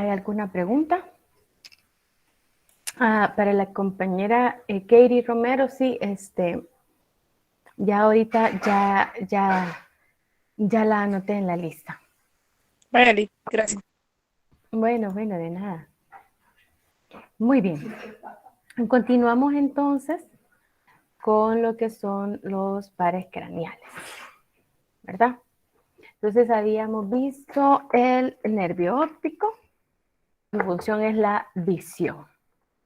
¿Hay alguna pregunta? Para la compañera Katie Romero, sí, ya ahorita ya la anoté en la lista. Vale, gracias. Bueno, de nada. Muy bien. Continuamos entonces con lo que son los pares craneales, ¿verdad? Entonces habíamos visto el nervio óptico. Su función es la visión,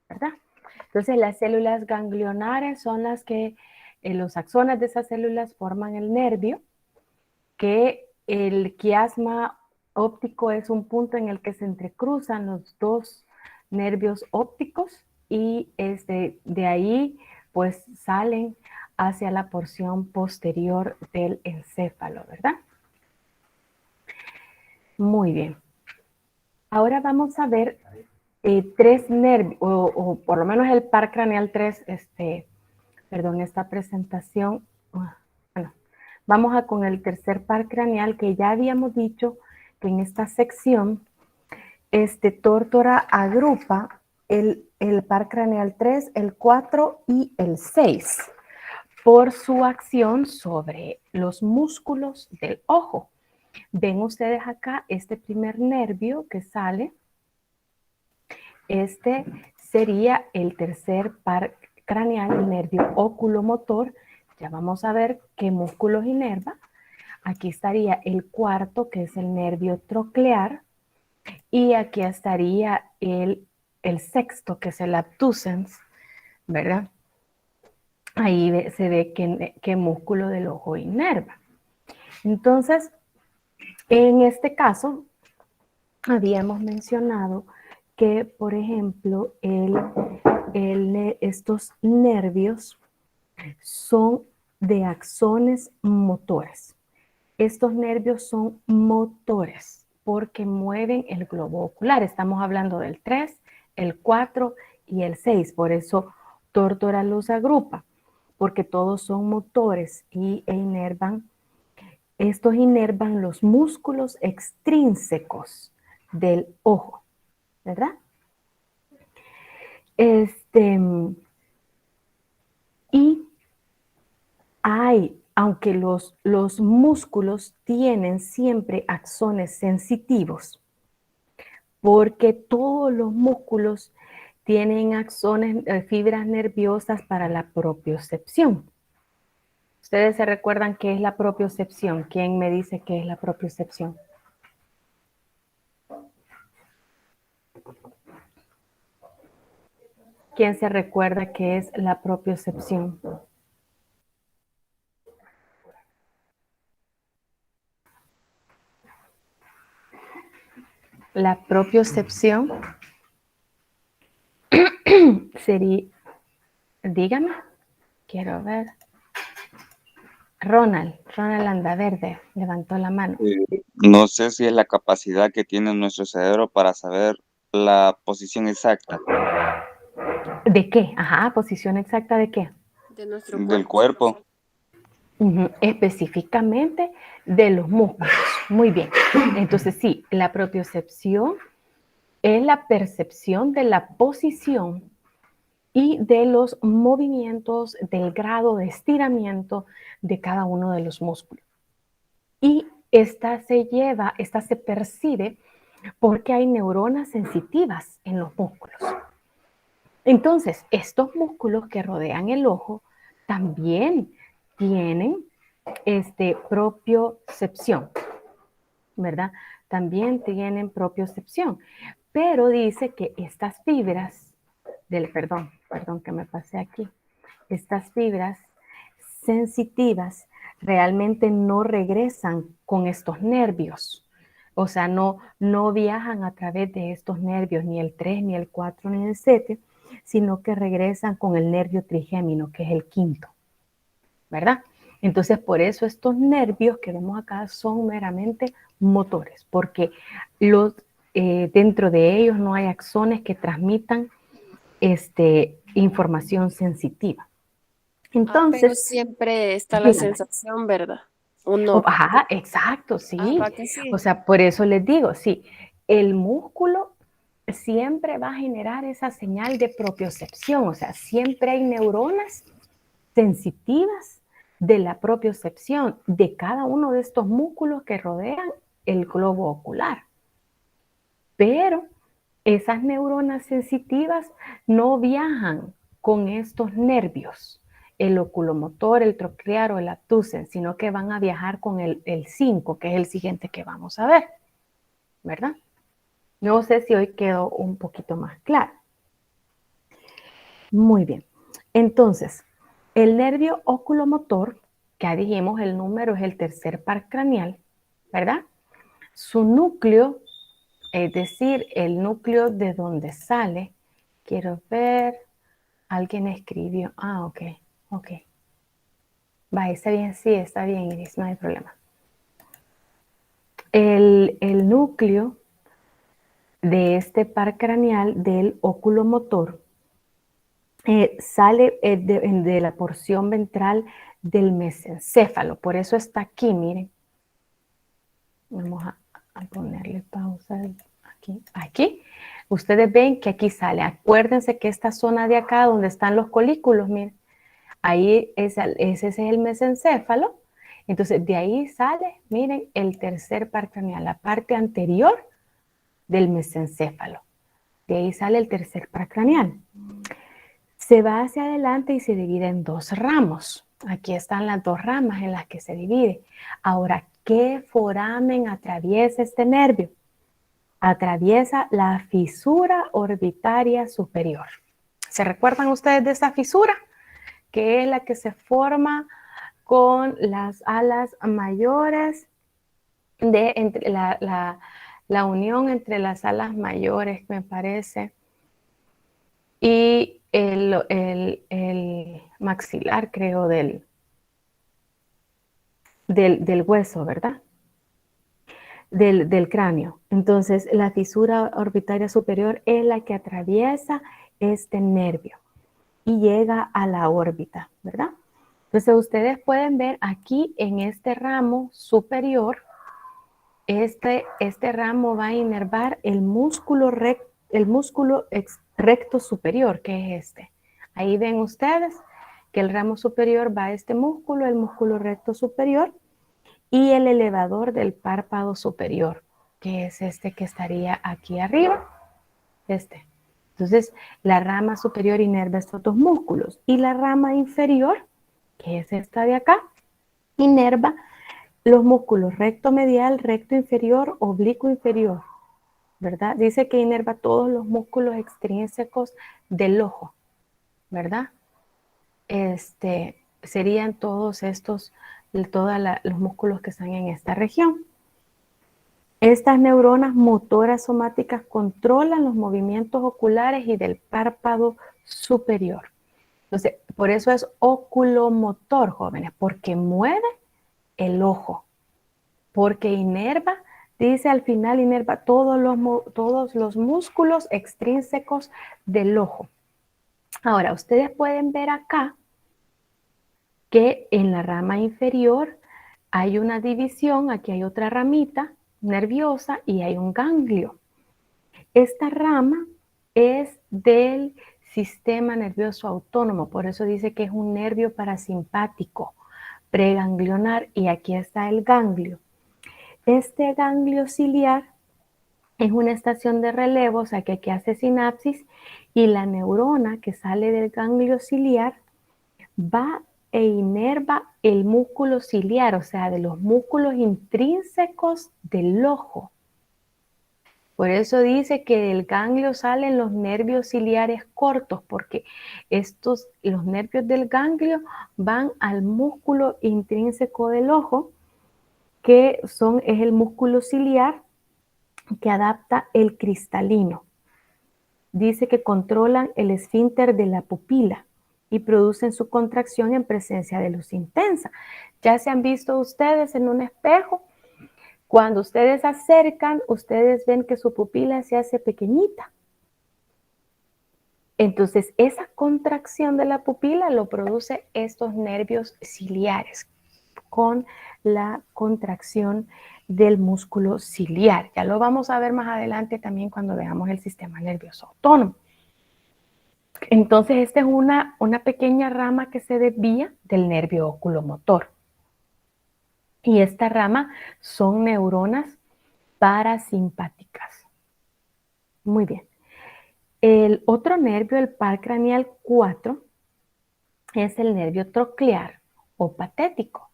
¿verdad? Entonces las células ganglionares son las que los axones de esas células forman el nervio, que el quiasma óptico es un punto en el que se entrecruzan los dos nervios ópticos y de ahí pues salen hacia la porción posterior del encéfalo, ¿verdad? Muy bien. Ahora vamos a ver tres nervios, o por lo menos el par craneal 3, esta presentación, bueno, vamos con el tercer par craneal, que ya habíamos dicho que en esta sección, Tórtora agrupa el par craneal 3, el 4 y el 6 por su acción sobre los músculos del ojo. Ven ustedes acá este primer nervio que sale. Este sería el tercer par craneal, el nervio oculomotor. Ya vamos a ver qué músculos inerva. Aquí estaría el cuarto, que es el nervio troclear. Y aquí estaría el sexto, que es el abducens, ¿verdad? Ahí se ve qué músculo del ojo inerva. Entonces, en este caso, habíamos mencionado que, por ejemplo, estos nervios son de axones motores. Estos nervios son motores porque mueven el globo ocular. Estamos hablando del 3, el 4 y el 6. Por eso Tórtora los agrupa, porque todos son motores estos inervan los músculos extrínsecos del ojo, ¿verdad? Y aunque los músculos tienen siempre axones sensitivos, porque todos los músculos tienen axones, fibras nerviosas para la propiocepción. ¿Ustedes se recuerdan qué es la propiocepción? ¿Quién me dice qué es la propiocepción? ¿Quién se recuerda qué es la propiocepción? La propiocepción sería, dígame, quiero ver. Ronald Andaverde levantó la mano. No sé si es la capacidad que tiene nuestro cerebro para saber la posición exacta. ¿De qué? Ajá, posición exacta de qué. De nuestro Del cuerpo. cuerpo. Específicamente de los músculos. Muy bien. Entonces sí, la propiocepción es la percepción de la posición y de los movimientos, del grado de estiramiento de cada uno de los músculos. Y esta se percibe porque hay neuronas sensitivas en los músculos. Entonces, estos músculos que rodean el ojo también tienen propiocepción, ¿verdad? También tienen propiocepción, pero dice que estas fibras perdón que me pasé aquí, estas fibras sensitivas realmente no regresan con estos nervios. O sea, no viajan a través de estos nervios, ni el 3, ni el 4, ni el 7, sino que regresan con el nervio trigémino, que es el quinto, ¿verdad? Entonces, por eso estos nervios que vemos acá son meramente motores, porque dentro de ellos no hay axones que transmitan información sensitiva. Pero Entonces, siempre está la dígame. sensación, ¿verdad? ¿O no? Ajá, exacto, sí. ¿Va que sí? O sea, por eso les digo, sí, el músculo siempre va a generar esa señal de propiocepción, o sea, siempre hay neuronas sensitivas de la propiocepción de cada uno de estos músculos que rodean el globo ocular. Pero esas neuronas sensitivas no viajan con estos nervios, el oculomotor, el troclear o el abducens, sino que van a viajar con el 5, que es el siguiente que vamos a ver, ¿verdad? No sé si hoy quedó un poquito más claro. Muy bien. Entonces, el nervio oculomotor, que ya dijimos, el número es el tercer par craneal, ¿verdad? Su núcleo, es decir, el núcleo de donde sale, quiero ver, alguien escribió, ok. Va, está bien, sí, está bien, Iris, no hay problema. El núcleo de este par craneal del oculomotor sale de la porción ventral del mesencéfalo, por eso está aquí, miren. Vamos a ponerle pausa aquí. Aquí, ustedes ven que aquí sale. Acuérdense que esta zona de acá, donde están los colículos, miren, ahí ese es el mesencéfalo. Entonces, de ahí sale, miren, el tercer par craneal, la parte anterior del mesencéfalo. De ahí sale el tercer par craneal. Se va hacia adelante y se divide en dos ramos. Aquí están las dos ramas en las que se divide. Ahora, ¿qué foramen atraviesa este nervio? Atraviesa la fisura orbitaria superior. ¿Se recuerdan ustedes de esa fisura? Que es la que se forma con las alas mayores, entre la unión entre las alas mayores, me parece, y el maxilar, creo, del hueso, ¿verdad? Del cráneo. Entonces, la fisura orbitaria superior es la que atraviesa este nervio y llega a la órbita, ¿verdad? Entonces, ustedes pueden ver aquí en este ramo superior, este ramo va a inervar el músculo recto superior, que es este. Ahí ven ustedes que el ramo superior va a este músculo, el músculo recto superior, y el elevador del párpado superior, que es este que estaría aquí arriba, este. Entonces, la rama superior inerva estos dos músculos, y la rama inferior, que es esta de acá, inerva los músculos recto medial, recto inferior, oblicuo inferior, ¿verdad? Dice que inerva todos los músculos extrínsecos del ojo, ¿verdad? Serían todos estos, los músculos que están en esta región. Estas neuronas motoras somáticas controlan los movimientos oculares y del párpado superior. Entonces, por eso es oculomotor, jóvenes, porque mueve el ojo, porque inerva, dice al final, inerva todos los músculos extrínsecos del ojo. Ahora, ustedes pueden ver acá que en la rama inferior hay una división, aquí hay otra ramita nerviosa y hay un ganglio. Esta rama es del sistema nervioso autónomo, por eso dice que es un nervio parasimpático, preganglionar, y aquí está el ganglio. Este ganglio ciliar es una estación de relevo, o sea que aquí hace sinapsis, y la neurona que sale del ganglio ciliar va e inerva el músculo ciliar, o sea, de los músculos intrínsecos del ojo. Por eso dice que del ganglio salen los nervios ciliares cortos, porque los nervios del ganglio van al músculo intrínseco del ojo, que es el músculo ciliar que adapta el cristalino. Dice que controlan el esfínter de la pupila y producen su contracción en presencia de luz intensa. Ya se han visto ustedes en un espejo, cuando ustedes se acercan, ustedes ven que su pupila se hace pequeñita. Entonces, esa contracción de la pupila lo produce estos nervios ciliares, con la contracción del músculo ciliar. Ya lo vamos a ver más adelante también cuando veamos el sistema nervioso autónomo. Entonces, esta es una pequeña rama que se desvía del nervio oculomotor. Y esta rama son neuronas parasimpáticas. Muy bien. El otro nervio, el par craneal 4, es el nervio troclear o patético.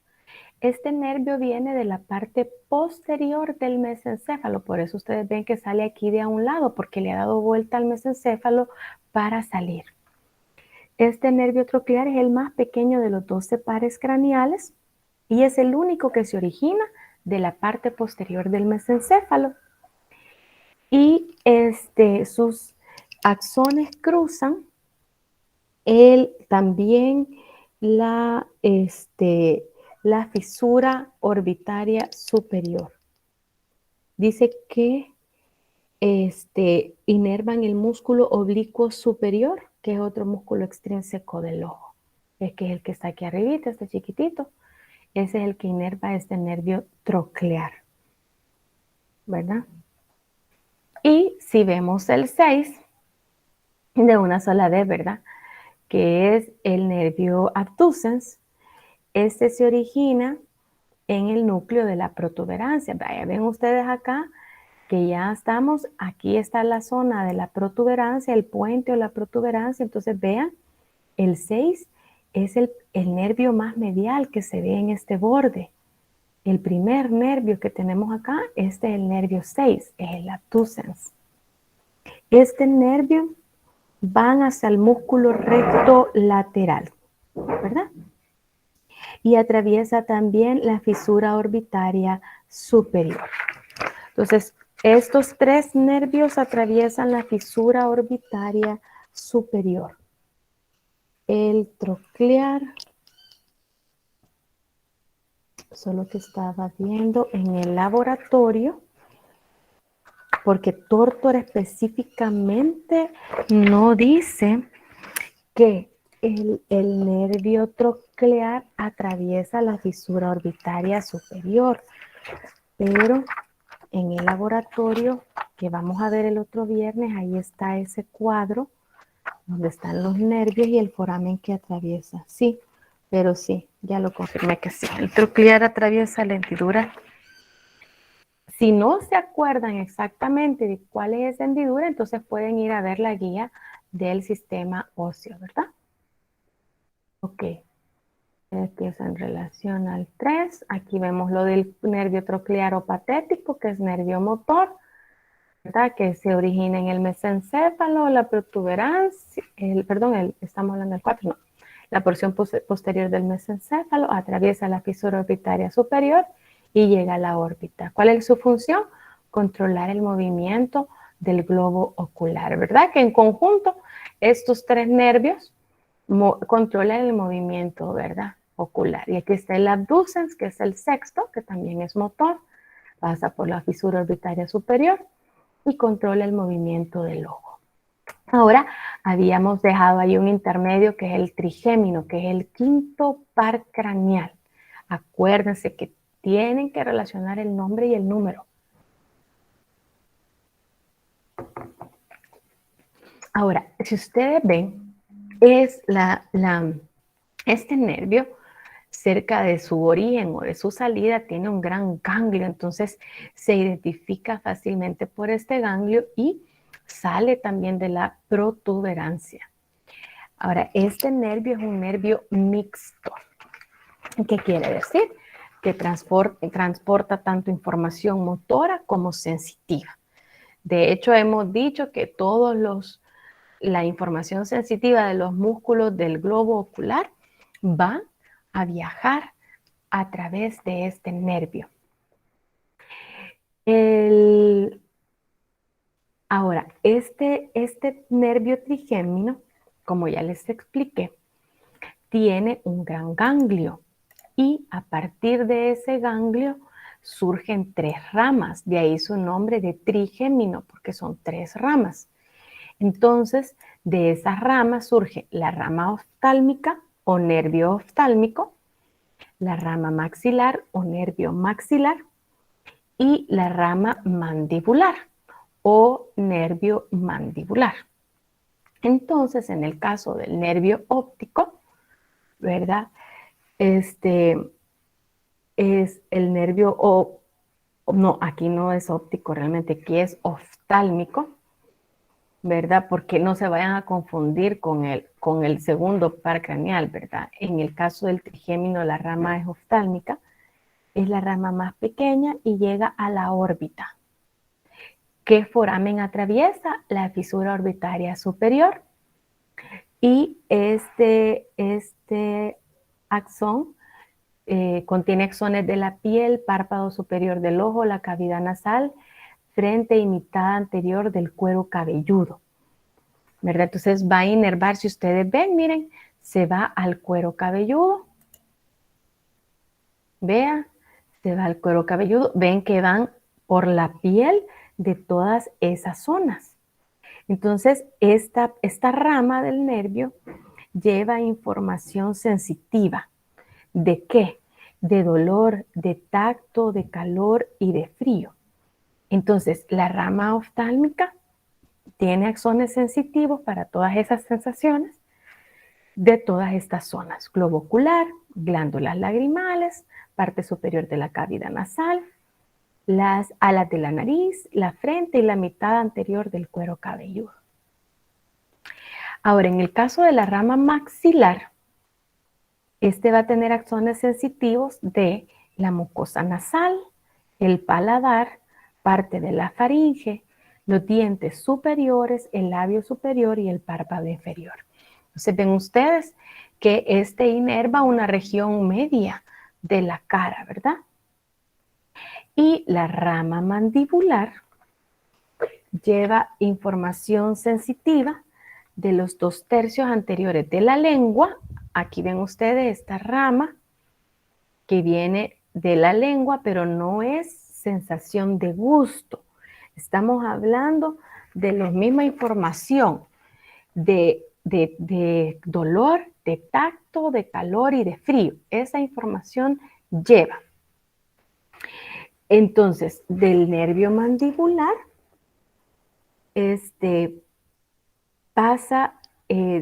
Este nervio viene de la parte posterior del mesencéfalo, por eso ustedes ven que sale aquí de a un lado, porque le ha dado vuelta al mesencéfalo para salir. Este nervio troclear es el más pequeño de los 12 pares craneales y es el único que se origina de la parte posterior del mesencéfalo. Y sus axones cruzan también la fisura orbitaria superior. Dice que inervan el músculo oblicuo superior, que es otro músculo extrínseco del ojo. Es que es el que está aquí arribita, este chiquitito. Ese es el que inerva este nervio troclear, ¿verdad? Y si vemos el 6, de una sola vez, ¿verdad? Que es el nervio abducens. Este se origina en el núcleo de la protuberancia. Vaya, ven ustedes acá que ya estamos, aquí está la zona de la protuberancia, el puente o la protuberancia. Entonces vean, el 6 es el nervio más medial que se ve en este borde. El primer nervio que tenemos acá, este es el nervio 6, es el abducens. Este nervio van hacia el músculo recto lateral, ¿verdad? Y atraviesa también la fisura orbitaria superior. Entonces, estos 3 nervios atraviesan la fisura orbitaria superior. El troclear, solo que estaba viendo en el laboratorio, porque Tórtora específicamente no dice que el nervio troclear atraviesa la fisura orbitaria superior, pero en el laboratorio que vamos a ver el otro viernes, ahí está ese cuadro donde están los nervios y el foramen que atraviesa. Sí, pero sí, ya lo confirmé que sí. El troclear atraviesa la hendidura. Si no se acuerdan exactamente de cuál es esa hendidura, entonces pueden ir a ver la guía del sistema óseo, ¿verdad? Ok. Empieza en relación al 3. Aquí vemos lo del nervio troclear o patético, que es nervio motor, ¿verdad? Que se origina en el mesencéfalo, la protuberancia, estamos hablando del 4, no. La porción posterior del mesencéfalo atraviesa la fisura orbitaria superior y llega a la órbita. ¿Cuál es su función? Controlar el movimiento del globo ocular, ¿verdad? Que en conjunto estos 3 nervios controlan el movimiento, ¿verdad? Ocular. Y aquí está el abducens, que es el sexto, que también es motor, pasa por la fisura orbitaria superior y controla el movimiento del ojo. Ahora, habíamos dejado ahí un intermedio que es el trigémino, que es el quinto par craneal. Acuérdense que tienen que relacionar el nombre y el número. Ahora, si ustedes ven, es este nervio, cerca de su origen o de su salida, tiene un gran ganglio, entonces se identifica fácilmente por este ganglio y sale también de la protuberancia. Ahora, este nervio es un nervio mixto. ¿Qué quiere decir? Que transporta tanto información motora como sensitiva. De hecho, hemos dicho que la información sensitiva de los músculos del globo ocular va a viajar a través de este nervio. Ahora, este nervio trigémino, como ya les expliqué, tiene un gran ganglio y a partir de ese ganglio surgen 3 ramas, de ahí su nombre de trigémino, porque son 3 ramas. Entonces, de esas ramas surge la rama oftálmica o nervio oftálmico, la rama maxilar o nervio maxilar y la rama mandibular o nervio mandibular. Entonces, en el caso del nervio óptico, ¿verdad? Es el nervio, no, aquí no es óptico realmente, aquí es oftálmico, ¿verdad? Porque no se vayan a confundir con el segundo par craneal, ¿verdad? En el caso del trigémino, la rama es oftálmica, es la rama más pequeña y llega a la órbita. ¿Qué foramen atraviesa? La fisura orbitaria superior. Y este axón contiene axones de la piel, párpado superior del ojo, la cavidad nasal, frente y mitad anterior del cuero cabelludo, ¿verdad? Entonces va a inervar, si ustedes ven, miren, se va al cuero cabelludo. Vea, se va al cuero cabelludo. Ven que van por la piel de todas esas zonas. Entonces, esta rama del nervio lleva información sensitiva. ¿De qué? De dolor, de tacto, de calor y de frío. Entonces, la rama oftálmica tiene axones sensitivos para todas esas sensaciones de todas estas zonas. Globo ocular, glándulas lagrimales, parte superior de la cavidad nasal, las alas de la nariz, la frente y la mitad anterior del cuero cabelludo. Ahora, en el caso de la rama maxilar, este va a tener axones sensitivos de la mucosa nasal, el paladar, parte de la faringe, los dientes superiores, el labio superior y el párpado inferior. Entonces ven ustedes que este inerva una región media de la cara, ¿verdad? Y la rama mandibular lleva información sensitiva de los 2/3 anteriores de la lengua. Aquí ven ustedes esta rama que viene de la lengua, pero no es sensación de gusto. Estamos hablando de la misma información de dolor, de tacto, de calor y de frío. Esa información lleva. Entonces, del nervio mandibular, pasa,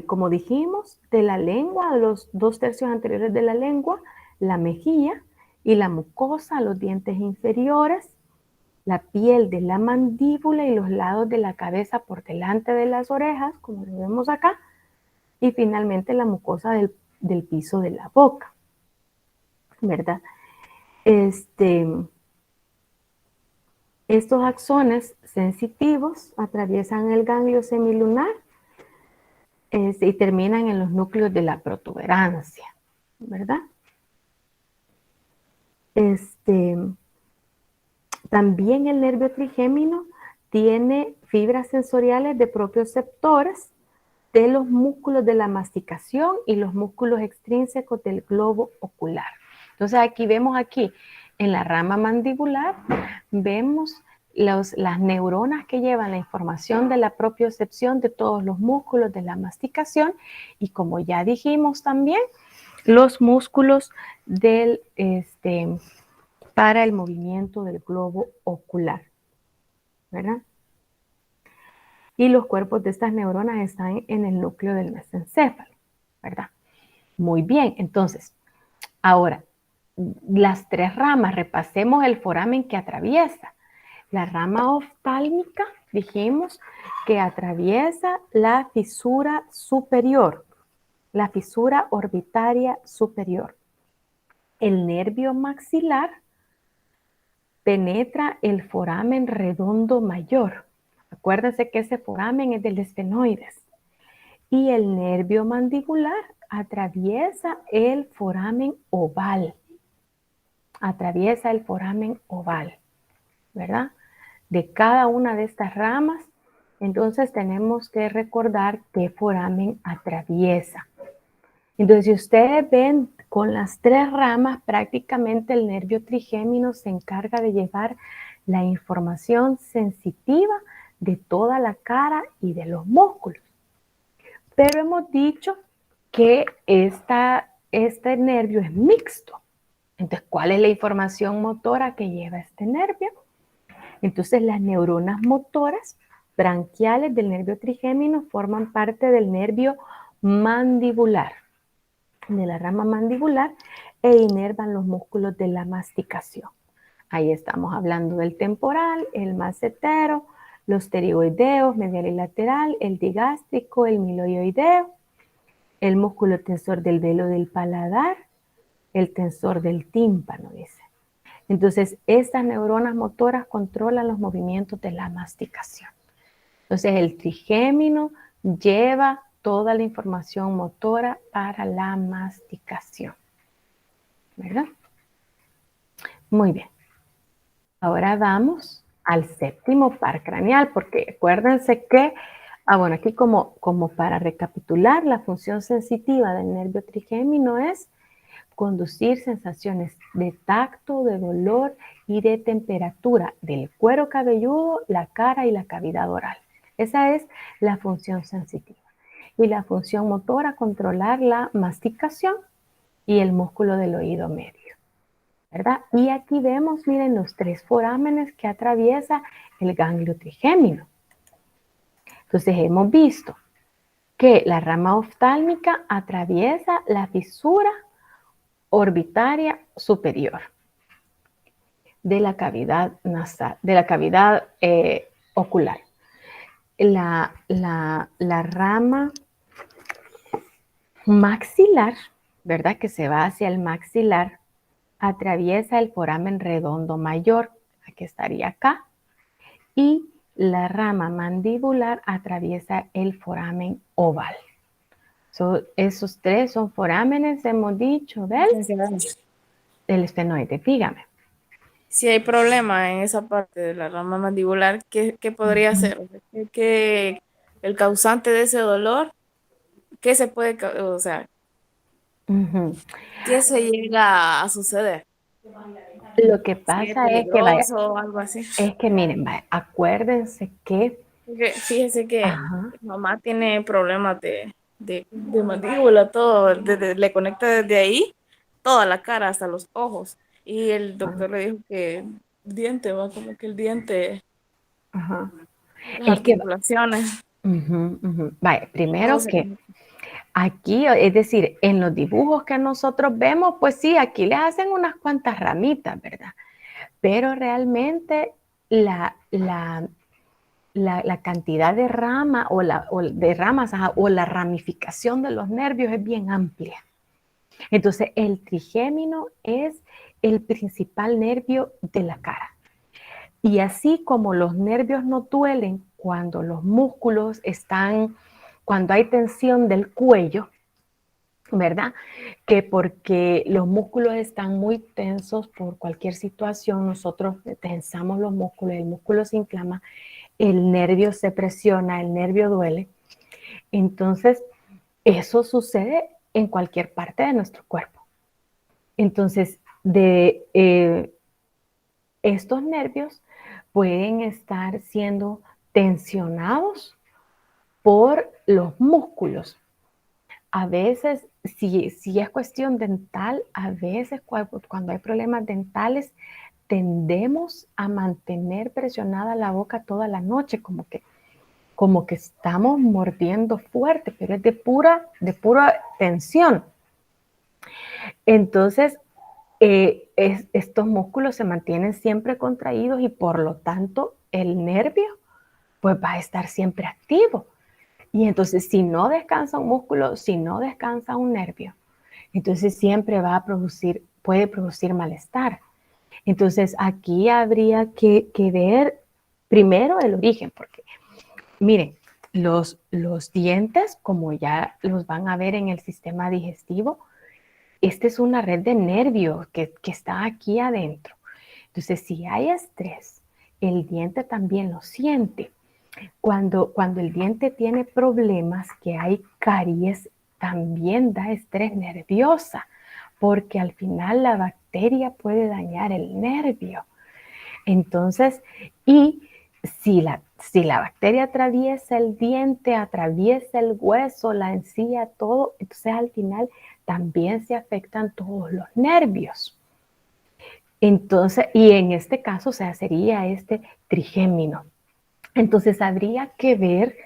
como dijimos, de la lengua, a los 2/3 anteriores de la lengua, la mejilla y la mucosa, los dientes inferiores, la piel de la mandíbula y los lados de la cabeza por delante de las orejas, como lo vemos acá, y finalmente la mucosa del piso de la boca, ¿verdad? Estos axones sensitivos atraviesan el ganglio semilunar y terminan en los núcleos de la protuberancia, ¿verdad? También el nervio trigémino tiene fibras sensoriales de propioceptores de los músculos de la masticación y los músculos extrínsecos del globo ocular. Entonces aquí vemos en la rama mandibular, vemos las neuronas que llevan la información de la propiocepción de todos los músculos de la masticación y como ya dijimos también, los músculos para el movimiento del globo ocular, ¿verdad? Y los cuerpos de estas neuronas están en el núcleo del mesencéfalo, ¿verdad? Muy bien, entonces, ahora, las 3 ramas, repasemos el foramen que atraviesa. La rama oftálmica, dijimos que atraviesa la fisura superior, la fisura orbitaria superior. El nervio maxilar penetra el foramen redondo mayor. Acuérdense que ese foramen es del esfenoides. Y el nervio mandibular atraviesa el foramen oval. Atraviesa el foramen oval, ¿verdad? De cada una de estas ramas, entonces tenemos que recordar qué foramen atraviesa. Entonces, si ustedes ven, con las 3 ramas, prácticamente el nervio trigémino se encarga de llevar la información sensitiva de toda la cara y de los músculos. Pero hemos dicho que este nervio es mixto, Entonces, ¿cuál es la información motora que lleva este nervio? Entonces, las neuronas motoras branquiales del nervio trigémino forman parte del nervio mandibular, de la rama mandibular, e inervan los músculos de la masticación. Ahí estamos hablando del temporal, el macetero, los pterigoideos, medial y lateral, el digástrico, el miloioideo, el músculo tensor del velo del paladar, el tensor del tímpano, dice. Entonces, estas neuronas motoras controlan los movimientos de la masticación. Entonces, el trigémino lleva toda la información motora para la masticación, ¿verdad? Muy bien. Ahora vamos al séptimo par craneal, porque acuérdense que, bueno, aquí como para recapitular, la función sensitiva del nervio trigémino es conducir sensaciones de tacto, de dolor y de temperatura del cuero cabelludo, la cara y la cavidad oral. Esa es la función sensitiva. Y la función motora, controlar la masticación y el músculo del oído medio, ¿verdad? Y aquí vemos, miren, los 3 forámenes que atraviesa el ganglio trigémino. Entonces hemos visto que la rama oftálmica atraviesa la fisura orbitaria superior de la cavidad nasal, de la cavidad ocular. La rama maxilar, ¿verdad? Que se va hacia el maxilar, atraviesa el foramen redondo mayor, que estaría acá, y la rama mandibular atraviesa el foramen oval. Esos 3 son forámenes, hemos dicho, del esfenoide. Dígame. Si hay problema en esa parte de la rama mandibular, ¿qué podría ser? ¿Qué el causante de ese dolor? ¿Qué se puede, o sea, qué se llega a suceder? Lo que Si es pasa es que, vaya, peligroso o algo así. es que miren, vaya, acuérdense que, Porque fíjese que ajá, mamá tiene problemas de mandíbula, todo, le conecta desde ahí toda la cara hasta los ojos. Y el doctor le dijo que diente, va, como que el diente, ajá. las Es que, articulaciones, vaya, todo primero se que conecta. aquí, es decir, en los dibujos que nosotros vemos, pues sí, aquí les hacen unas cuantas ramitas, ¿verdad? Pero realmente la cantidad de rama o de ramas, ajá, o la ramificación de los nervios es bien amplia. Entonces, el trigémino es el principal nervio de la cara. Y así como los nervios no duelen cuando los músculos están, cuando hay tensión del cuello, ¿verdad? Que porque los músculos están muy tensos por cualquier situación, nosotros tensamos los músculos, el músculo se inflama, el nervio se presiona, el nervio duele. Entonces, eso sucede en cualquier parte de nuestro cuerpo. Entonces, estos nervios pueden estar siendo tensionados por los músculos. A veces, si es cuestión dental, a veces cuando hay problemas dentales, tendemos a mantener presionada la boca toda la noche, como que estamos mordiendo fuerte, pero es de pura tensión. Entonces, estos músculos se mantienen siempre contraídos y por lo tanto el nervio pues va a estar siempre activo. Y entonces si no descansa un músculo, si no descansa un nervio, entonces siempre puede producir malestar. Entonces aquí habría que ver primero el origen, porque miren, los dientes, como ya los van a ver en el sistema digestivo, esta es una red de nervios que está aquí adentro. Entonces, si hay estrés, el diente también lo siente. Cuando el diente tiene problemas, que hay caries, también da estrés nerviosa, porque al final la bacteria puede dañar el nervio. Entonces, y si la bacteria atraviesa el diente, atraviesa el hueso, la encía, todo, entonces al final también se afectan todos los nervios. Entonces, y en este caso, o sea, sería este trigémino. Entonces, habría que ver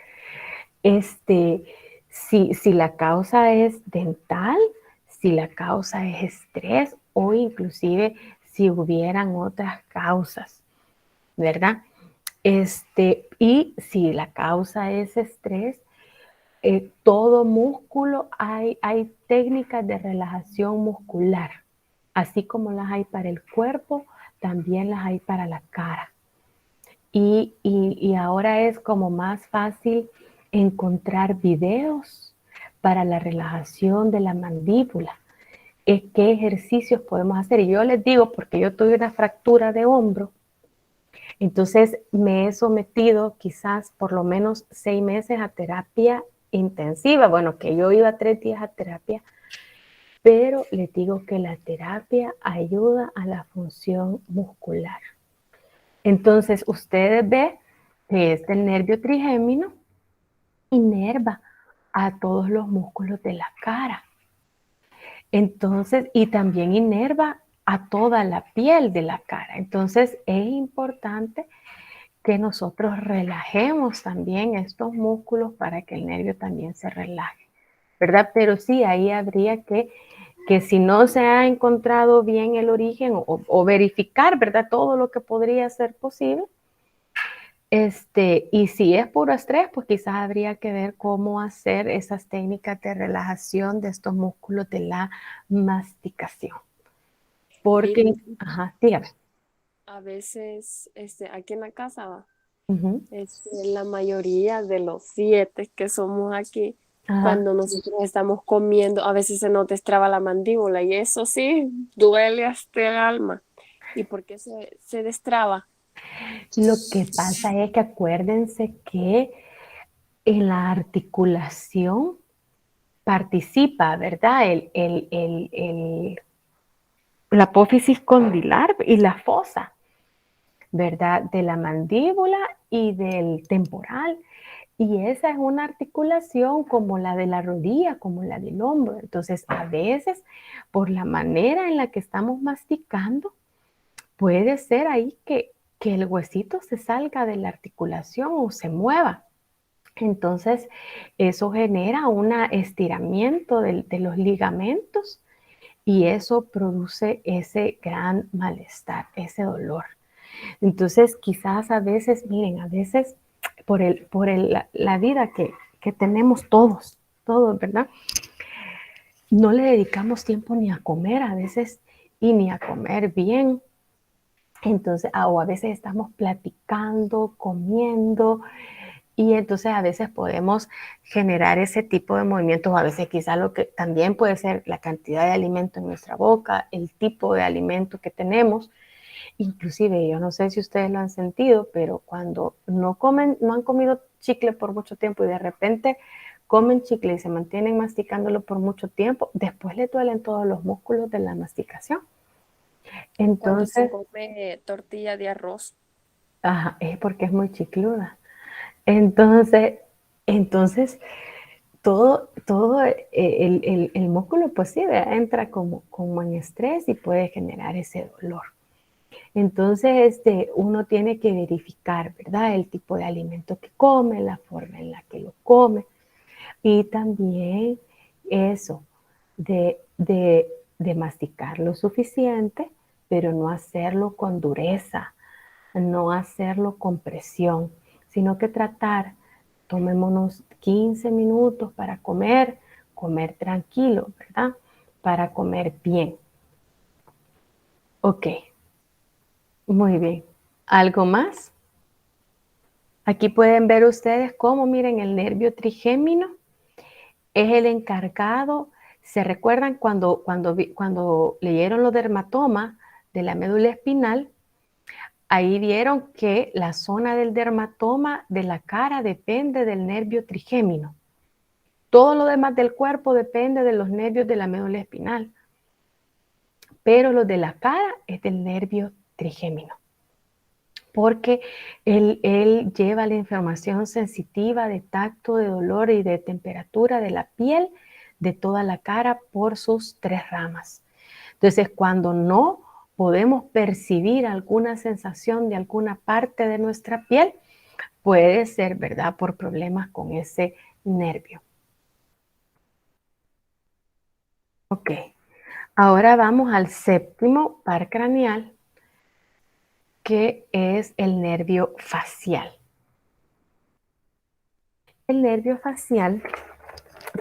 si la causa es dental, si la causa es estrés o inclusive si hubieran otras causas, ¿verdad? Y si la causa es estrés, todo músculo, hay técnicas de relajación muscular, así como las hay para el cuerpo, también las hay para la cara. Y ahora es como más fácil encontrar videos para la relajación de la mandíbula. ¿Qué ejercicios podemos hacer? Y yo les digo, porque yo tuve una fractura de hombro, entonces me he sometido quizás por lo menos 6 meses a terapia intensiva. Bueno, que yo iba 3 días a terapia, pero les digo que la terapia ayuda a la función muscular. Entonces, ustedes ven que este nervio trigémino inerva a todos los músculos de la cara. Entonces, y también inerva a toda la piel de la cara. Entonces, es importante que nosotros relajemos también estos músculos para que el nervio también se relaje, ¿verdad? Pero sí, ahí habría que si no se ha encontrado bien el origen o verificar, ¿verdad? Todo lo que podría ser posible. Y si es puro estrés, pues quizás habría que ver cómo hacer esas técnicas de relajación de estos músculos de la masticación. Porque, Mire, ajá, dígame. a veces aquí en la casa va. Ujú, La mayoría de los 7 que somos aquí, ajá. cuando nosotros estamos comiendo, a veces se nos destraba la mandíbula y eso sí, duele hasta el alma. ¿Y por qué se destraba? Lo que pasa es que acuérdense que en la articulación participa, ¿verdad? La apófisis condilar y la fosa, ¿verdad? De la mandíbula y del temporal. Y esa es una articulación como la de la rodilla, como la del hombro. Entonces, a veces, por la manera en la que estamos masticando, puede ser ahí que el huesito se salga de la articulación o se mueva. Entonces, eso genera un estiramiento de los ligamentos y eso produce ese gran malestar, ese dolor. Entonces, quizás a veces, miren, a veces la vida que tenemos todos, ¿verdad? No le dedicamos tiempo ni a comer a veces y ni a comer bien. Entonces, o a veces estamos platicando, comiendo, y entonces a veces podemos generar ese tipo de movimientos, o a veces quizá lo que también puede ser la cantidad de alimento en nuestra boca, el tipo de alimento que tenemos. Inclusive, yo no sé si ustedes lo han sentido, pero cuando no han comido chicle por mucho tiempo y de repente comen chicle y se mantienen masticándolo por mucho tiempo, después le duelen todos los músculos de la masticación. Cuando se Entonces, come tortilla de arroz. ajá, es porque es muy chicluda. Entonces, entonces todo el músculo pues sí, entra como en estrés y puede generar ese dolor. Entonces, uno tiene que verificar, ¿verdad? El tipo de alimento que come, la forma en la que lo come y también eso de masticar lo suficiente, pero no hacerlo con dureza, no hacerlo con presión, sino que tomémonos 15 minutos para comer tranquilo, ¿verdad? Para comer bien. Ok, muy bien. ¿Algo más? Aquí pueden ver ustedes cómo, miren, el nervio trigémino es el encargado. ¿Se recuerdan cuando leyeron los dermatomas de la médula espinal? Ahí vieron que la zona del dermatoma de la cara depende del nervio trigémino. Todo lo demás del cuerpo depende de los nervios de la médula espinal, pero lo de la cara es del nervio trigémino, porque él lleva la información sensitiva de tacto, de dolor y de temperatura de la piel de toda la cara por sus 3 ramas. Entonces, cuando no podemos percibir alguna sensación de alguna parte de nuestra piel, puede ser, ¿verdad?, por problemas con ese nervio. Ok, ahora vamos al séptimo par craneal, que es el nervio facial. El nervio facial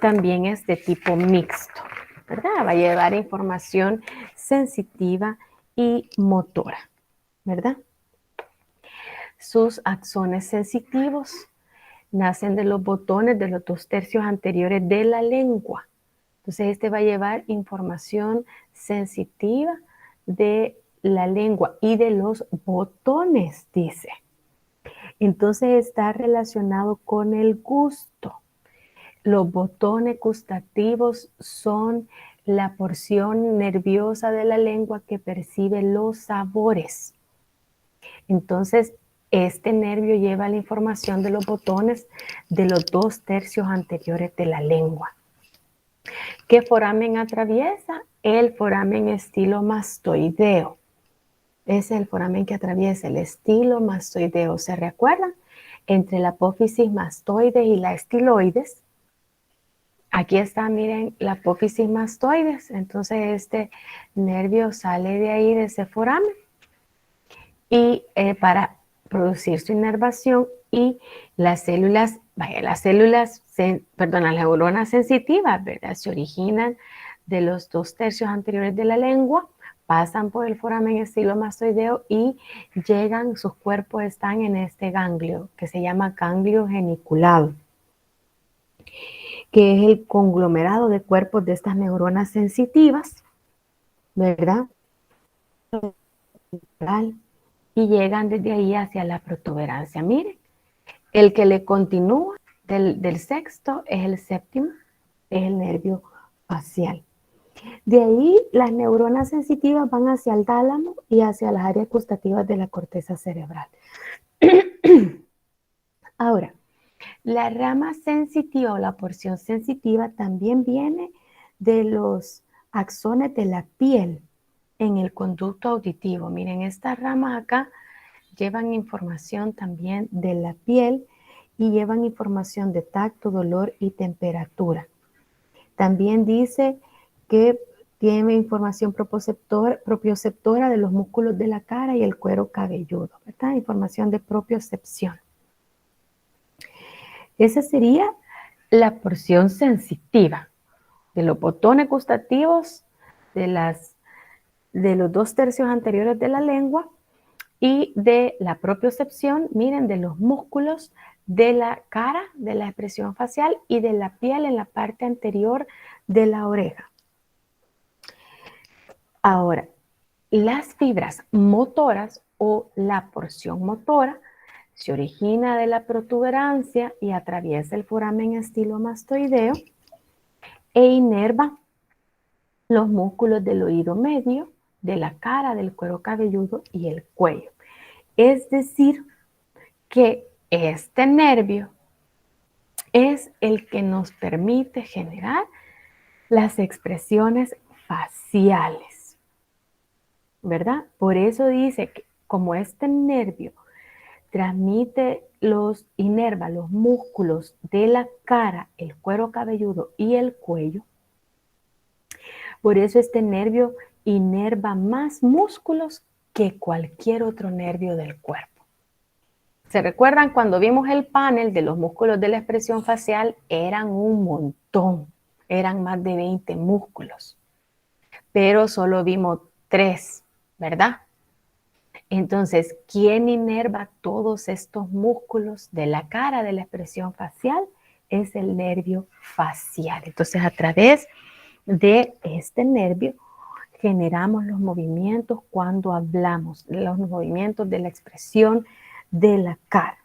también es de tipo mixto, ¿verdad? Va a llevar información sensitiva y motora, ¿verdad? Sus axones sensitivos nacen de los botones de los 2/3 anteriores de la lengua. Entonces, este va a llevar información sensitiva de la lengua y de los botones, dice. Entonces, está relacionado con el gusto. Los botones gustativos son la porción nerviosa de la lengua que percibe los sabores. Entonces, este nervio lleva la información de los botones de los 2/3 anteriores de la lengua. ¿Qué foramen atraviesa? El foramen estilomastoideo. Ese es el foramen que atraviesa el estilomastoideo. ¿Se recuerdan? Entre la apófisis mastoides y la estiloides. Aquí está, miren, la apófisis mastoides. Entonces, este nervio sale de ahí, de ese foramen, y para producir su inervación, y las las neuronas sensitivas, ¿verdad?, se originan de los 2/3 anteriores de la lengua, pasan por el foramen estilomastoideo y llegan, sus cuerpos están en este ganglio que se llama ganglio geniculado, que es el conglomerado de cuerpos de estas neuronas sensitivas, ¿verdad? Y llegan desde ahí hacia la protuberancia. Miren, el que le continúa del sexto es el séptimo, es el nervio facial. De ahí las neuronas sensitivas van hacia el tálamo y hacia las áreas gustativas de la corteza cerebral. Ahora, la rama sensitiva o la porción sensitiva también viene de los axones de la piel en el conducto auditivo. Miren, estas ramas acá llevan información también de la piel y llevan información de tacto, dolor y temperatura. También dice que tiene información propioceptora de los músculos de la cara y el cuero cabelludo, ¿verdad? Información de propiocepción. Esa sería la porción sensitiva de los botones gustativos, de los 2/3 anteriores de la lengua y de la propiocepción, miren, de los músculos de la cara, de la expresión facial y de la piel en la parte anterior de la oreja. Ahora, las fibras motoras o la porción motora se origina de la protuberancia y atraviesa el foramen estilomastoideo e inerva los músculos del oído medio, de la cara, del cuero cabelludo y el cuello. Es decir, que este nervio es el que nos permite generar las expresiones faciales, ¿verdad? Por eso dice que como este nervio inerva los músculos de la cara, el cuero cabelludo y el cuello, por eso este nervio inerva más músculos que cualquier otro nervio del cuerpo. ¿Se recuerdan cuando vimos el panel de los músculos de la expresión facial? Eran un montón, eran más de 20 músculos, pero solo vimos 3, ¿verdad? Entonces, ¿quién inerva todos estos músculos de la cara de la expresión facial? Es el nervio facial. Entonces, a través de este nervio generamos los movimientos cuando hablamos, los movimientos de la expresión de la cara.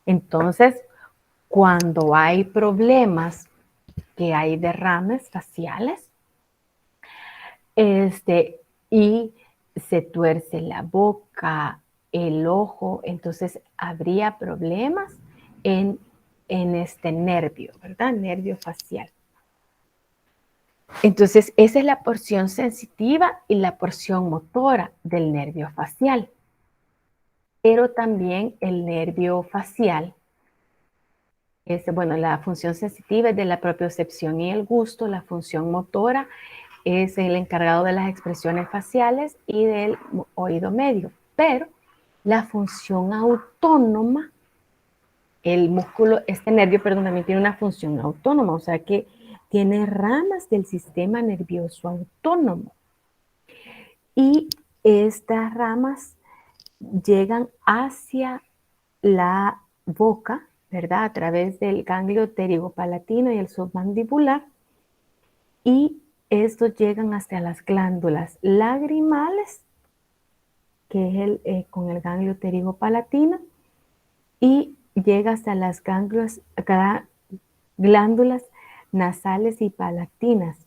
Entonces, cuando hay problemas, que hay derrames faciales, y se tuerce la boca, el ojo, entonces habría problemas en este nervio, ¿verdad? Nervio facial. Entonces, esa es la porción sensitiva y la porción motora del nervio facial. Pero también el nervio facial, bueno, la función sensitiva es de la propiocepción y el gusto, la función motora es el encargado de las expresiones faciales y del oído medio. Pero la función autónoma, el músculo, este nervio, perdón, también tiene una función autónoma, o sea que tiene ramas del sistema nervioso autónomo. Y estas ramas llegan hacia la boca, ¿verdad? A través del ganglio pterigopalatino y el submandibular. Y estos llegan hasta las glándulas lagrimales, que es con el ganglio pterigopalatino, y llega hasta las glándulas nasales y palatinas.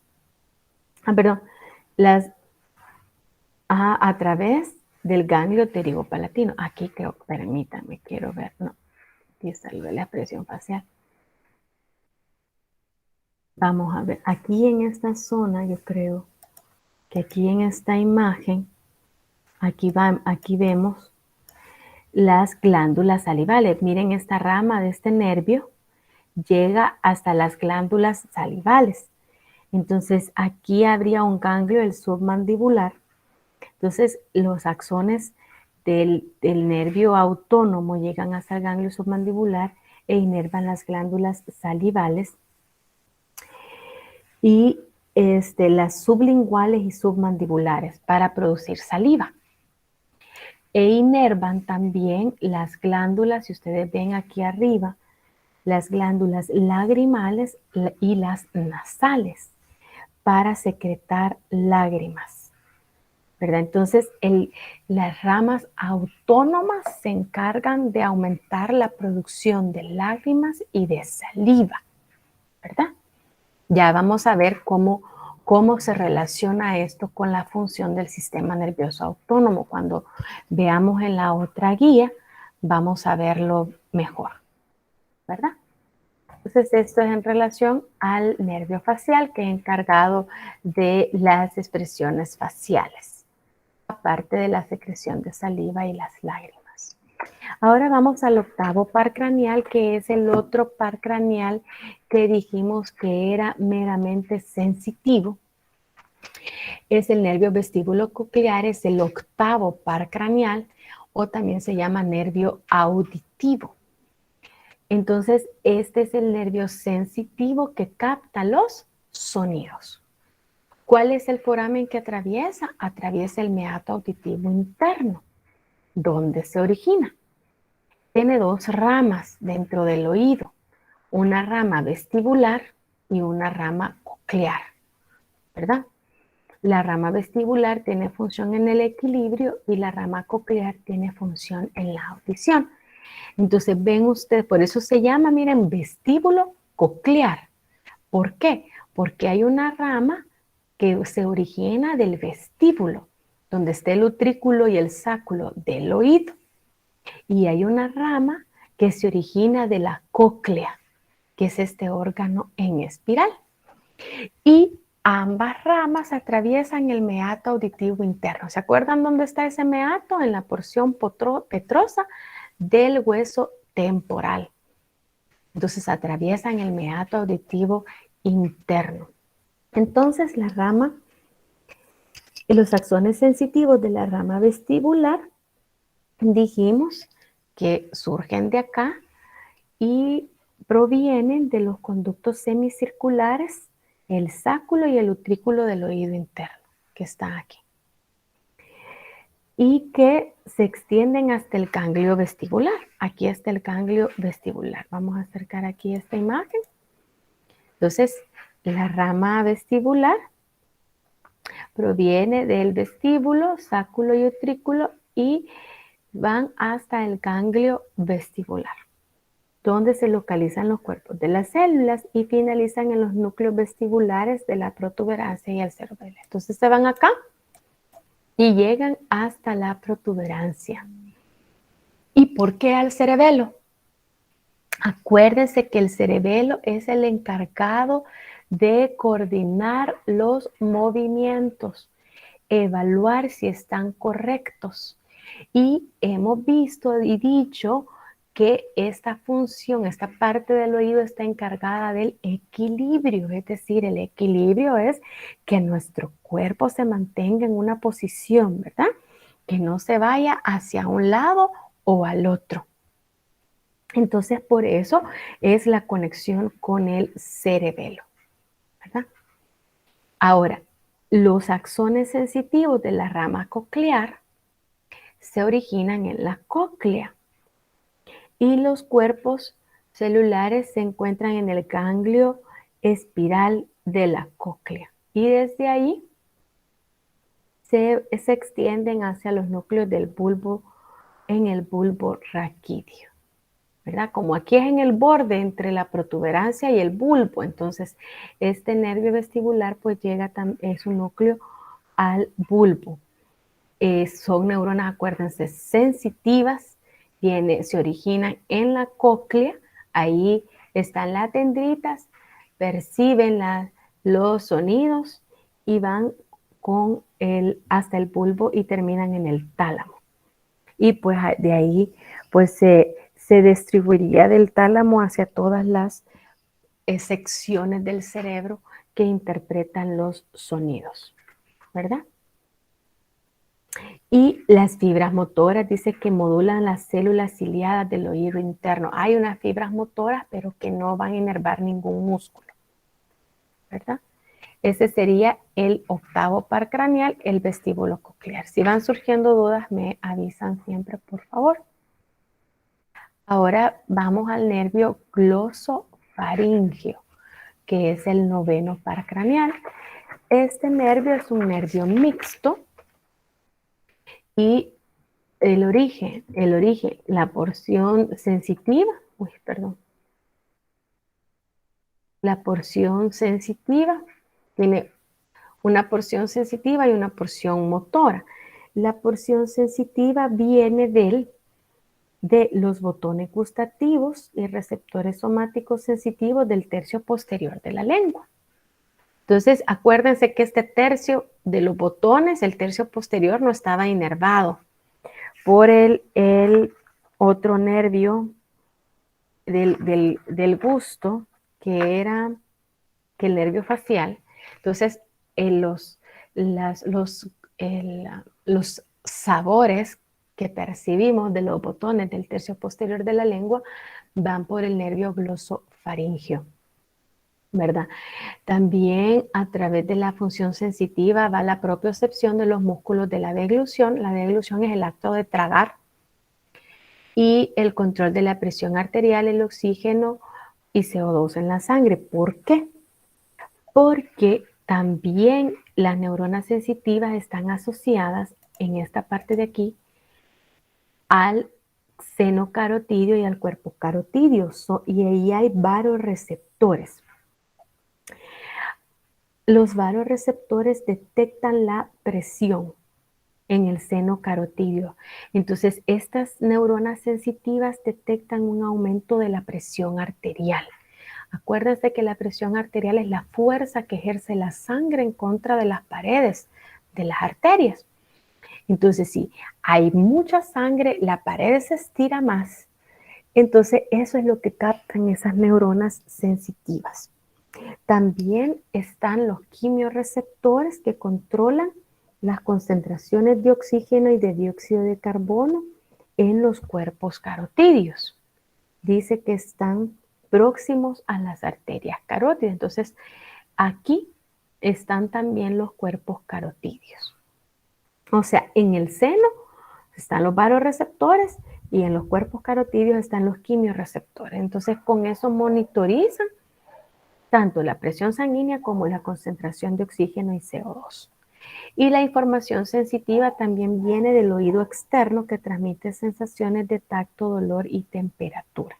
A través del ganglio pterigopalatino. Aquí creo, permítanme, quiero ver, no, aquí salió la expresión facial. Vamos a ver, aquí en esta zona, yo creo que aquí en esta imagen, aquí vemos las glándulas salivales. Miren, esta rama de este nervio llega hasta las glándulas salivales. Entonces, aquí habría un ganglio, el submandibular. Entonces, los axones del nervio autónomo llegan hasta el ganglio submandibular e inervan las glándulas salivales y las sublinguales y submandibulares para producir saliva. E inervan también las glándulas, si ustedes ven aquí arriba, las glándulas lagrimales y las nasales para secretar lágrimas, ¿verdad? Entonces, las ramas autónomas se encargan de aumentar la producción de lágrimas y de saliva, ¿verdad? Ya vamos a ver cómo se relaciona esto con la función del sistema nervioso autónomo. Cuando veamos en la otra guía, vamos a verlo mejor, ¿verdad? Entonces, esto es en relación al nervio facial, que es encargado de las expresiones faciales, aparte de la secreción de saliva y las lágrimas. Ahora vamos al octavo par craneal, que es el otro par craneal que dijimos que era meramente sensitivo. Es el nervio vestíbulo-coclear, es el octavo par craneal, o también se llama nervio auditivo. Entonces, este es el nervio sensitivo que capta los sonidos. ¿Cuál es el foramen que atraviesa? Atraviesa el meato auditivo interno. ¿Dónde se origina? Tiene dos ramas dentro del oído, una rama vestibular y una rama coclear, ¿verdad? La rama vestibular tiene función en el equilibrio y la rama coclear tiene función en la audición. Entonces ven ustedes, por eso se llama, miren, vestíbulo coclear. ¿Por qué? Porque hay una rama que se origina del vestíbulo, donde está el utrículo y el sáculo del oído. Y hay una rama que se origina de la cóclea, que es este órgano en espiral. Y ambas ramas atraviesan el meato auditivo interno. ¿Se acuerdan dónde está ese meato? En la porción petrosa del hueso temporal. Entonces atraviesan el meato auditivo interno. Entonces la rama, los axones sensitivos de la rama vestibular, dijimos que surgen de acá y provienen de los conductos semicirculares, el sáculo y el utrículo del oído interno, que están aquí, y que se extienden hasta el ganglio vestibular. Aquí está el ganglio vestibular. Vamos a acercar aquí esta imagen. Entonces, la rama vestibular proviene del vestíbulo, sáculo y utrículo y van hasta el ganglio vestibular, donde se localizan los cuerpos de las células y finalizan en los núcleos vestibulares de la protuberancia y el cerebelo. Entonces se van acá y llegan hasta la protuberancia. ¿Y por qué al cerebelo? Acuérdense que el cerebelo es el encargado de coordinar los movimientos, evaluar si están correctos. Y hemos visto y dicho que esta función, esta parte del oído está encargada del equilibrio, es decir, el equilibrio es que nuestro cuerpo se mantenga en una posición, ¿verdad? Que no se vaya hacia un lado o al otro. Entonces, por eso es la conexión con el cerebelo, ¿verdad? Ahora, los axones sensitivos de la rama coclear se originan en la cóclea y los cuerpos celulares se encuentran en el ganglio espiral de la cóclea y desde ahí se extienden hacia los núcleos del bulbo en el bulbo raquídeo, ¿verdad? Como aquí es en el borde entre la protuberancia y el bulbo, entonces este nervio vestibular pues llega, es un núcleo al bulbo. Son neuronas, acuérdense, sensitivas, se originan en la cóclea, ahí están las dendritas, perciben los sonidos y van hasta el bulbo y terminan en el tálamo. Y pues de ahí pues se distribuiría del tálamo hacia todas las secciones del cerebro que interpretan los sonidos, ¿verdad? Y las fibras motoras, dice que modulan las células ciliadas del oído interno. Hay unas fibras motoras, pero que no van a inervar ningún músculo, ¿verdad? Ese sería el octavo par craneal, el vestíbulo coclear. Si van surgiendo dudas, me avisan siempre, por favor. Ahora vamos al nervio glosofaringeo, que es el noveno par craneal. Este nervio es un nervio mixto y el origen, la porción sensitiva, la porción sensitiva tiene una porción sensitiva y una porción motora. La porción sensitiva viene de los botones gustativos y receptores somáticos sensitivos del tercio posterior de la lengua. Entonces, acuérdense que este tercio de los botones, el tercio posterior, no estaba inervado por el otro nervio del gusto, que era el nervio facial. Entonces, los sabores que percibimos de los botones del tercio posterior de la lengua van por el nervio glosofaringeo, ¿verdad? También a través de la función sensitiva va la propiocepción de los músculos de la deglución. La deglución es el acto de tragar y el control de la presión arterial, el oxígeno y CO2 en la sangre. ¿Por qué? Porque también las neuronas sensitivas están asociadas en esta parte de aquí al seno carotidio y al cuerpo carotidio, y ahí hay varoreceptores. Los varoreceptores detectan la presión en el seno carotidio. Entonces, estas neuronas sensitivas detectan un aumento de la presión arterial. Acuérdense que la presión arterial es la fuerza que ejerce la sangre en contra de las paredes de las arterias. Entonces, si hay mucha sangre, la pared se estira más. Entonces, eso es lo que captan esas neuronas sensitivas. También están los quimiorreceptores que controlan las concentraciones de oxígeno y de dióxido de carbono en los cuerpos carotídeos. Dice que están próximos a las arterias carótidas. Entonces, aquí están también los cuerpos carotídeos. O sea, en el seno están los varoreceptores y en los cuerpos carotídeos están los quimiorreceptores. Entonces, con eso monitorizan tanto la presión sanguínea como la concentración de oxígeno y CO2. Y la información sensitiva también viene del oído externo que transmite sensaciones de tacto, dolor y temperatura.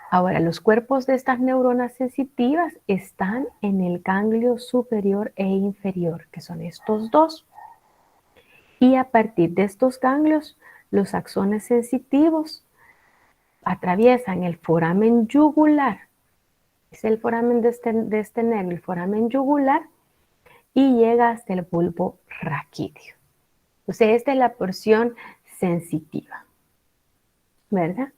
Ahora, los cuerpos de estas neuronas sensitivas están en el ganglio superior e inferior, que son estos dos. Y a partir de estos ganglios, los axones sensitivos atraviesan el foramen yugular Es el foramen de este nervio, el foramen yugular, y llega hasta el bulbo raquídeo. Entonces, esta es la porción sensitiva, ¿verdad?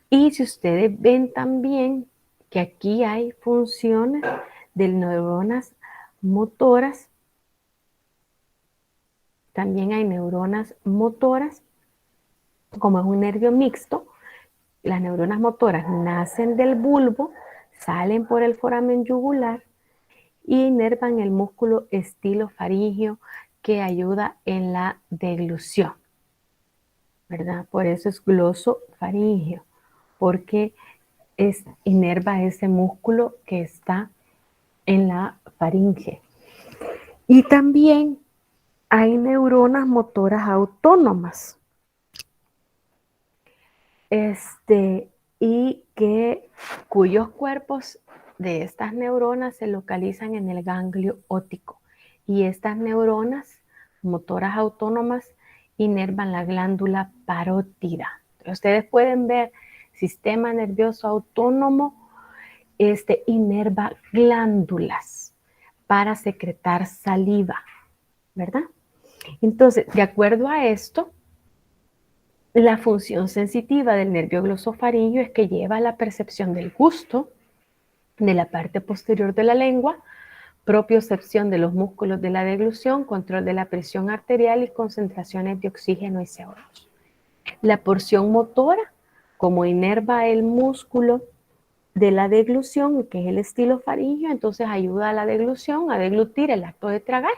Y si ustedes ven también que aquí hay funciones de neuronas motoras, también hay neuronas motoras, como es un nervio mixto, las neuronas motoras nacen del bulbo, salen por el foramen yugular y inervan el músculo estilofaringeo que ayuda en la deglución, ¿verdad? Por eso es glosofaringeo, porque inerva ese músculo que está en la faringe. Y también hay neuronas motoras autónomas. Cuyos cuerpos de estas neuronas se localizan en el ganglio óptico. Y estas neuronas motoras autónomas inervan la glándula parótida. Ustedes pueden ver sistema nervioso autónomo, inerva glándulas para secretar saliva, ¿verdad? Entonces, de acuerdo a esto, la función sensitiva del nervio glosofaringeo es que lleva a la percepción del gusto de la parte posterior de la lengua, propiocepción de los músculos de la deglución, control de la presión arterial y concentraciones de oxígeno y CO2. La porción motora, como inerva el músculo de la deglución, que es el estilofaringeo, entonces ayuda a la deglución, a deglutir el acto de tragar.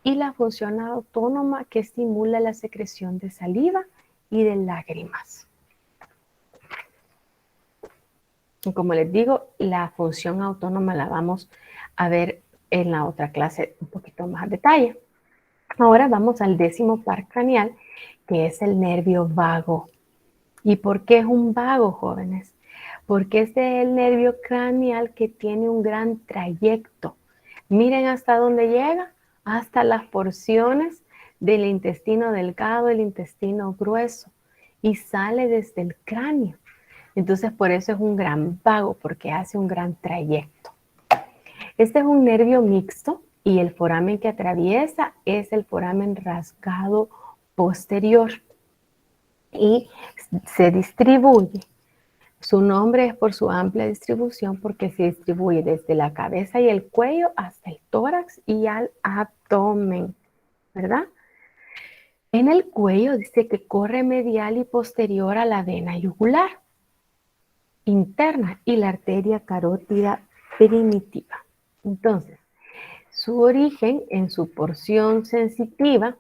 Y la función autónoma, que estimula la secreción de saliva y de lágrimas. Y como les digo, la función autónoma la vamos a ver en la otra clase un poquito más a detalle. Ahora vamos al 10º par craneal, que es el nervio vago. ¿Y por qué es un vago, jóvenes? Porque este es el nervio craneal que tiene un gran trayecto. Miren hasta dónde llega, hasta las porciones del intestino delgado, el intestino grueso, y sale desde el cráneo. Entonces, por eso es un gran vago, porque hace un gran trayecto. Este es un nervio mixto y el foramen que atraviesa es el foramen rasgado posterior y se distribuye. Su nombre es por su amplia distribución porque se distribuye desde la cabeza y el cuello hasta el tórax y al abdomen, ¿verdad? En el cuello dice que corre medial y posterior a la vena yugular interna y la arteria carótida primitiva. Entonces, su origen en su porción sensitiva,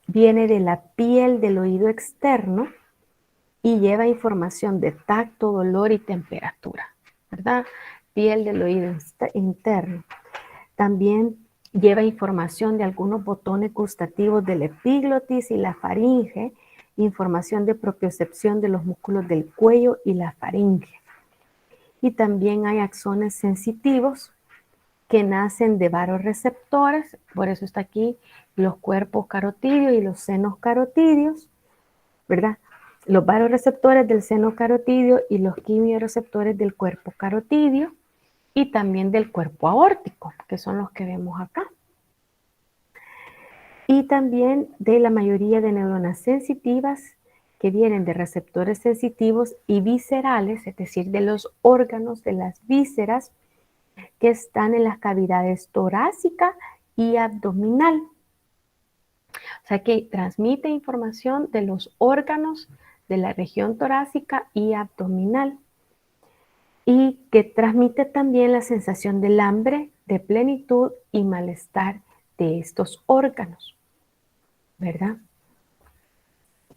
viene de la piel del oído externo y lleva información de tacto, dolor y temperatura, ¿verdad? Piel del oído interno. También lleva información de algunos botones gustativos del epiglotis y la faringe, información de propiocepción de los músculos del cuello y la faringe. Y también hay axones sensitivos que nacen de varoreceptores, por eso está aquí los cuerpos carotídeos y los senos carotídeos, ¿verdad? Los varoreceptores del seno carotídeo y los quimiorreceptores del cuerpo carotídeo y también del cuerpo aórtico, que son los que vemos acá. Y también de la mayoría de neuronas sensitivas que vienen de receptores sensitivos y viscerales, es decir, de los órganos de las vísceras que están en las cavidades torácica y abdominal. O sea que transmite información de los órganos de la región torácica y abdominal y que transmite también la sensación del hambre, de plenitud y malestar de estos órganos, ¿verdad?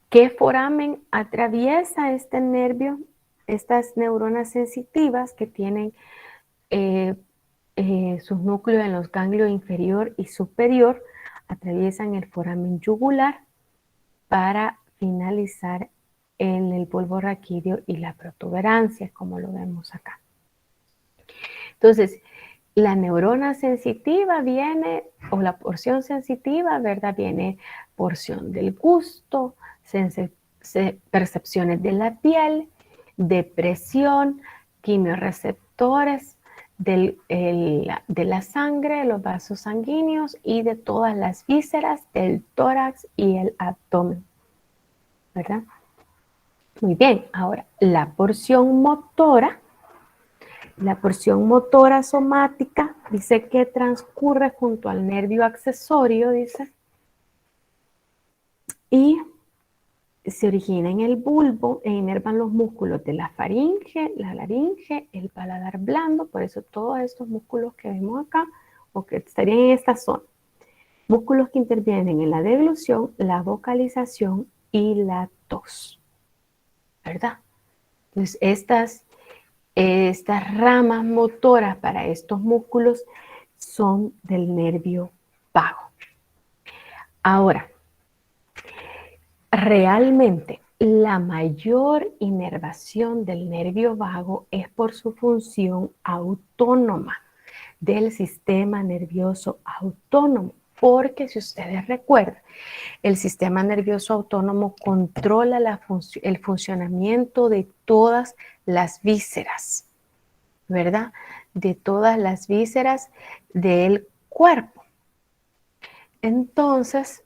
¿Qué foramen atraviesa este nervio? Estas neuronas sensitivas que tienen sus núcleos en los ganglios inferior y superior atraviesan el foramen yugular para finalizar en el bulbo raquídeo y la protuberancia, como lo vemos acá. Entonces, la neurona sensitiva viene, o la porción sensitiva, ¿verdad? Viene porción del gusto, percepciones de la piel, de presión, quimiorreceptores de la sangre, los vasos sanguíneos y de todas las vísceras del tórax y el abdomen, ¿verdad? Muy bien, ahora la porción motora somática dice que transcurre junto al nervio accesorio, dice, y se origina en el bulbo e inervan los músculos de la faringe, la laringe, el paladar blando, por eso todos estos músculos que vemos acá o que estarían en esta zona. Músculos que intervienen en la deglución, la vocalización y la tos, ¿verdad? Entonces estas ramas motoras para estos músculos son del nervio vago. Ahora, realmente la mayor inervación del nervio vago es por su función autónoma del sistema nervioso autónomo, porque si ustedes recuerdan, el sistema nervioso autónomo controla el funcionamiento de todas las vísceras, ¿verdad? De todas las vísceras del cuerpo. Entonces,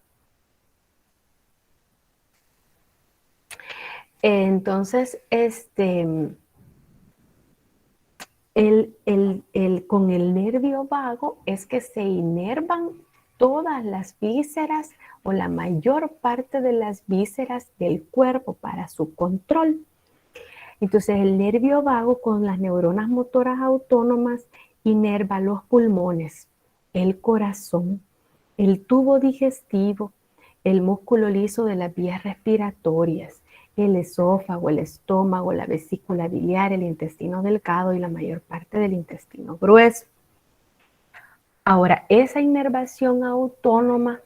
con el nervio vago es que se inervan todas las vísceras o la mayor parte de las vísceras del cuerpo para su control. Entonces el nervio vago con las neuronas motoras autónomas inerva los pulmones, el corazón, el tubo digestivo, el músculo liso de las vías respiratorias, el esófago, el estómago, la vesícula biliar, el intestino delgado y la mayor parte del intestino grueso. Ahora, esa inervación autónoma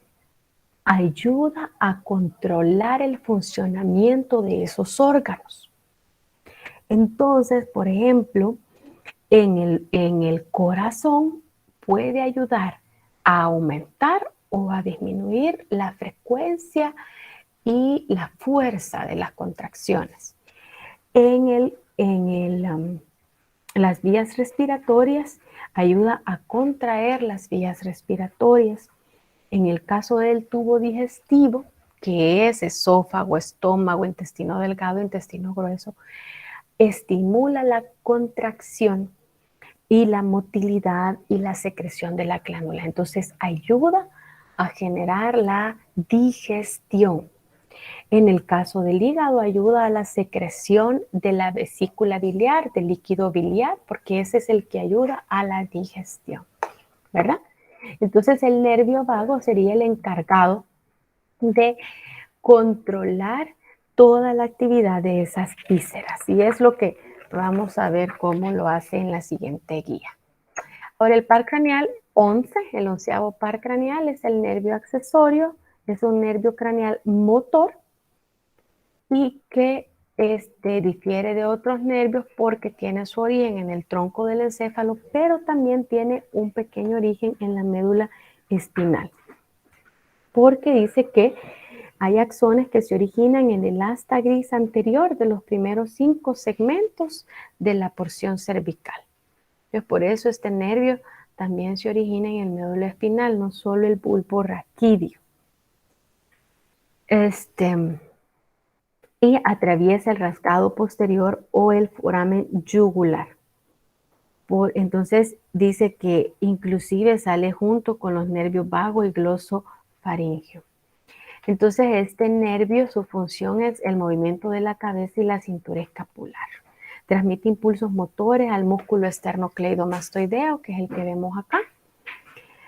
ayuda a controlar el funcionamiento de esos órganos. Entonces, por ejemplo, en el corazón puede ayudar a aumentar o a disminuir la frecuencia y la fuerza de las contracciones. Las vías respiratorias ayuda a contraer las vías respiratorias. En el caso del tubo digestivo, que es esófago, estómago, intestino delgado, intestino grueso, estimula la contracción y la motilidad y la secreción de la glándula. Entonces ayuda a generar la digestión. En el caso del hígado ayuda a la secreción de la vesícula biliar, del líquido biliar, porque ese es el que ayuda a la digestión, ¿verdad? Entonces el nervio vago sería el encargado de controlar toda la actividad de esas vísceras. Y es lo que vamos a ver cómo lo hace en la siguiente guía. Ahora el par craneal 11, el 11º par craneal es el nervio accesorio, es un nervio craneal motor y que difiere de otros nervios porque tiene su origen en el tronco del encéfalo, pero también tiene un pequeño origen en la médula espinal, porque dice que hay axones que se originan en el asta gris anterior de los primeros 5 segmentos de la porción cervical. Entonces, por eso este nervio también se origina en el médula espinal, no solo el bulbo raquídeo. Y atraviesa el rasgado posterior o el foramen yugular. Entonces dice que inclusive sale junto con los nervios vago y glosofaringeo. Entonces este nervio, su función es el movimiento de la cabeza y la cintura escapular. Transmite impulsos motores al músculo esternocleidomastoideo, que es el que vemos acá,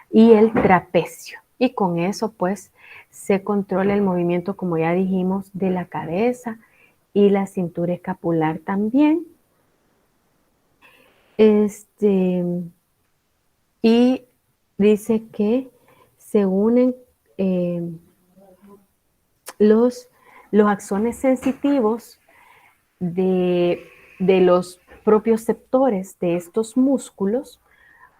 y el trapecio. Y con eso pues se controla el movimiento, como ya dijimos, de la cabeza y la cintura escapular también. Y dice que se unen los axones sensitivos de los propioceptores de estos músculos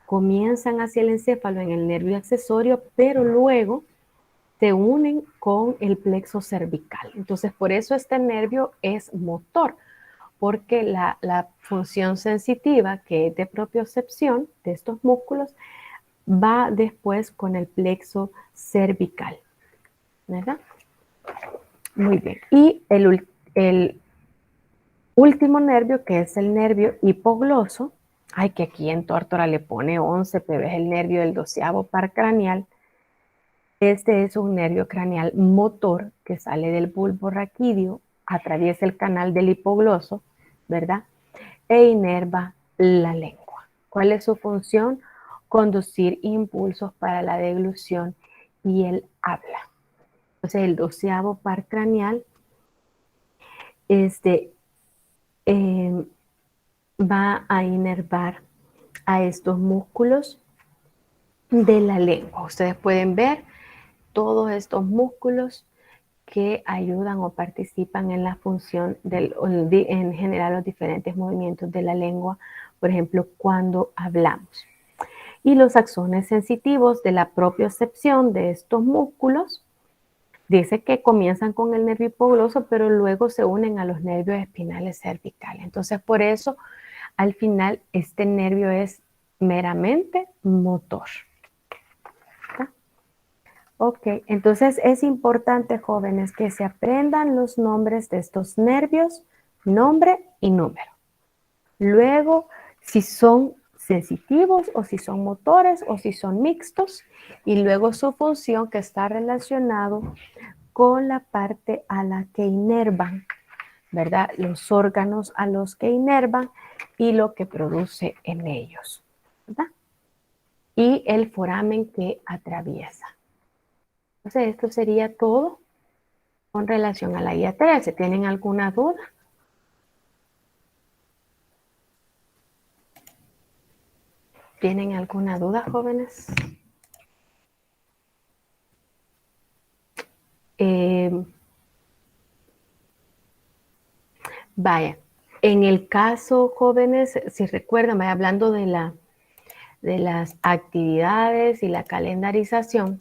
comienzan hacia el encéfalo en el nervio accesorio, pero luego se unen con el plexo cervical. Entonces, por eso este nervio es motor, porque la función sensitiva, que es de propiocepción de estos músculos, va después con el plexo cervical, ¿verdad? Muy bien. Y el último nervio, que es el nervio hipogloso, ay, que aquí en Tórtora le pone 11, pero es el nervio del 12º par craneal. Este es un nervio craneal motor que sale del bulbo raquídeo, atraviesa el canal del hipogloso, ¿verdad? E inerva la lengua. ¿Cuál es su función? Conducir impulsos para la deglución y el habla. Entonces, el 12º par craneal va a inervar a estos músculos de la lengua. Ustedes pueden ver todos estos músculos que ayudan o participan en la función en general los diferentes movimientos de la lengua, por ejemplo, cuando hablamos. Y los axones sensitivos de la propiocepción de estos músculos, dice que comienzan con el nervio hipogloso, pero luego se unen a los nervios espinales cervicales. Entonces, por eso, al final, este nervio es meramente motor. Ok, entonces es importante, jóvenes, que se aprendan los nombres de estos nervios, nombre y número. Luego, si son sensitivos o si son motores o si son mixtos, y luego su función, que está relacionado con la parte a la que inervan, ¿verdad? Los órganos a los que inervan y lo que produce en ellos, ¿verdad? Y el foramen que atraviesa. Entonces, esto sería todo con relación a la guía 13. ¿Tienen alguna duda? ¿Tienen alguna duda, jóvenes? Vaya, en el caso, jóvenes, si recuerdan, vaya hablando de las actividades y la calendarización,